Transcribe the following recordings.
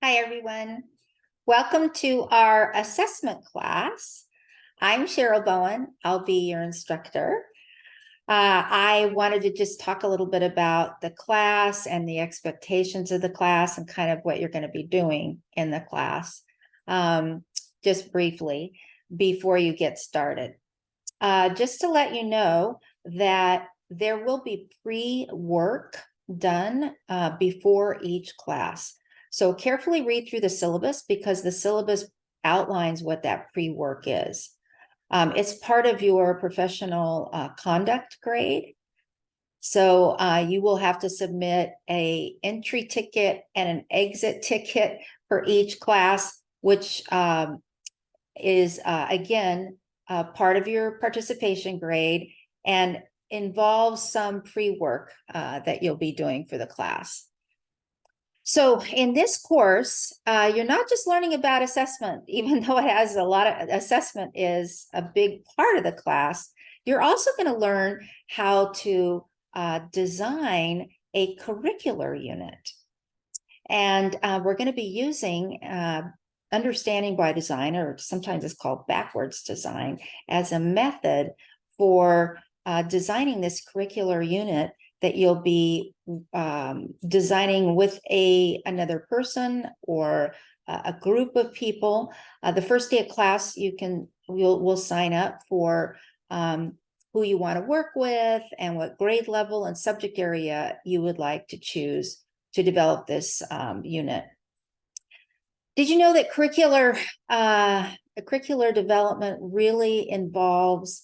Hi, everyone. Welcome to our assessment class. I'm Cheryl Bowen. I'll be your instructor. I wanted to just talk a little bit about the class and the expectations of the class and kind of what you're going to be doing in the class, just briefly before you get started. Just to let you know that there will be pre-work done before each class. So carefully read through the syllabus because the syllabus outlines what that pre-work is. It's part of your professional conduct grade. So you will have to submit an entry ticket and an exit ticket for each class, which is, again, part of your participation grade and involves some pre-work that you'll be doing for the class. So in this course, you're not just learning about assessment, even though it has a lot of assessment is a big part of the class. You're also going to learn how to design a curricular unit. And we're going to be using understanding by design, or sometimes it's called backwards design, as a method for designing this curricular unit that you'll be designing with another person or a group of people. The first day of class, we'll sign up for who you want to work with and what grade level and subject area you would like to choose to develop this unit. Did you know that curricular development really involves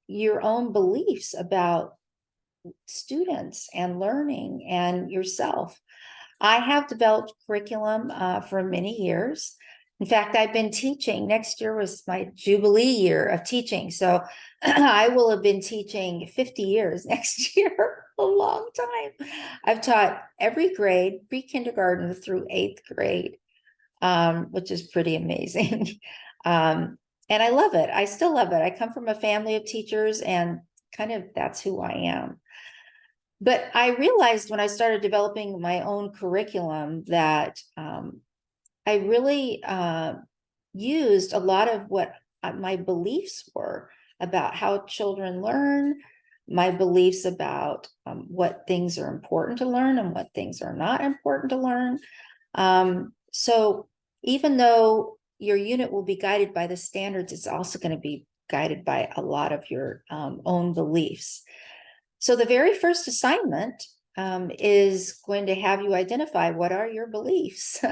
your own beliefs about students and learning and yourself? I have developed curriculum for many years. In fact, I've been teaching. Next year was my Jubilee year of teaching. So I will have been teaching 50 years next year, a long time. I've taught every grade, pre-kindergarten through 8th grade, which is pretty amazing. And I love it. I still love it. I come from a family of teachers and kind of that's who I am. But I realized when I started developing my own curriculum that I really used a lot of what my beliefs were about how children learn, my beliefs about what things are important to learn and what things are not important to learn. So even though your unit will be guided by the standards, it's also going to be guided by a lot of your own beliefs. So the very first assignment is going to have you identify what are your beliefs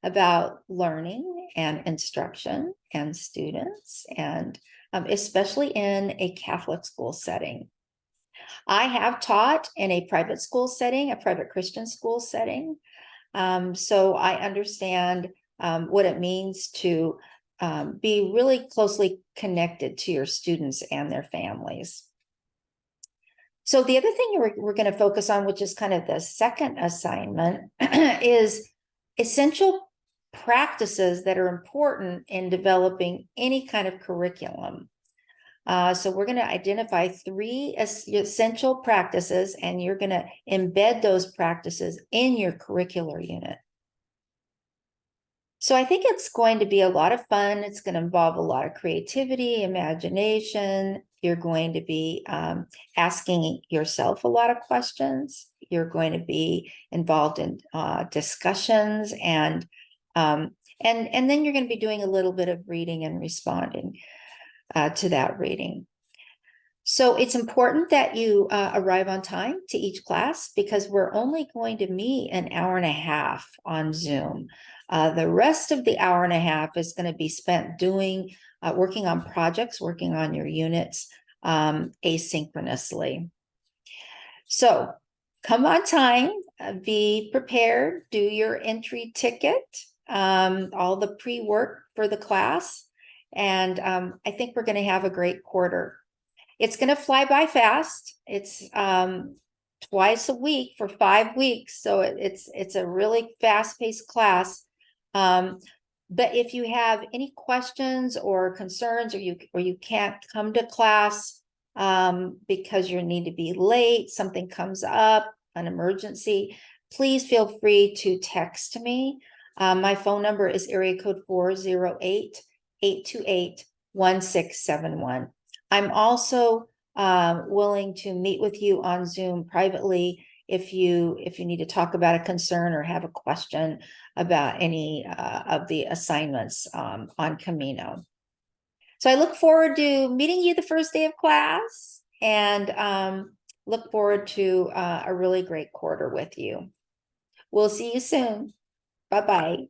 about learning and instruction and students, and especially in a Catholic school setting. I have taught in a private school setting, a private Christian school setting. So I understand what it means to be really closely connected to your students and their families. So the other thing we're going to focus on, which is kind of the second assignment, is essential practices that are important in developing any kind of curriculum. So we're going to identify 3 essential practices, and you're going to embed those practices in your curricular unit. So I think it's going to be a lot of fun. It's going to involve a lot of creativity, imagination. You're going to be asking yourself a lot of questions. You're going to be involved in discussions, and then you're going to be doing a little bit of reading and responding to that reading. So it's important that you arrive on time to each class because we're only going to meet an hour and a half on Zoom. The rest of the hour and a half is going to be spent working on projects, working on your units asynchronously. So come on time, be prepared, do your entry ticket, all the pre-work for the class, and I think we're going to have a great quarter. It's going to fly by fast. It's twice a week for 5 weeks, so it's a really fast-paced class. But if you have any questions or concerns, or you can't come to class because you need to be late, something comes up, an emergency, please feel free to text me. My phone number is area code 408-828-1671. I'm also willing to meet with you on Zoom privately if you need to talk about a concern or have a question about any of the assignments on Camino. So I look forward to meeting you the first day of class, and look forward to a really great quarter with you. We'll see you soon. Bye-bye.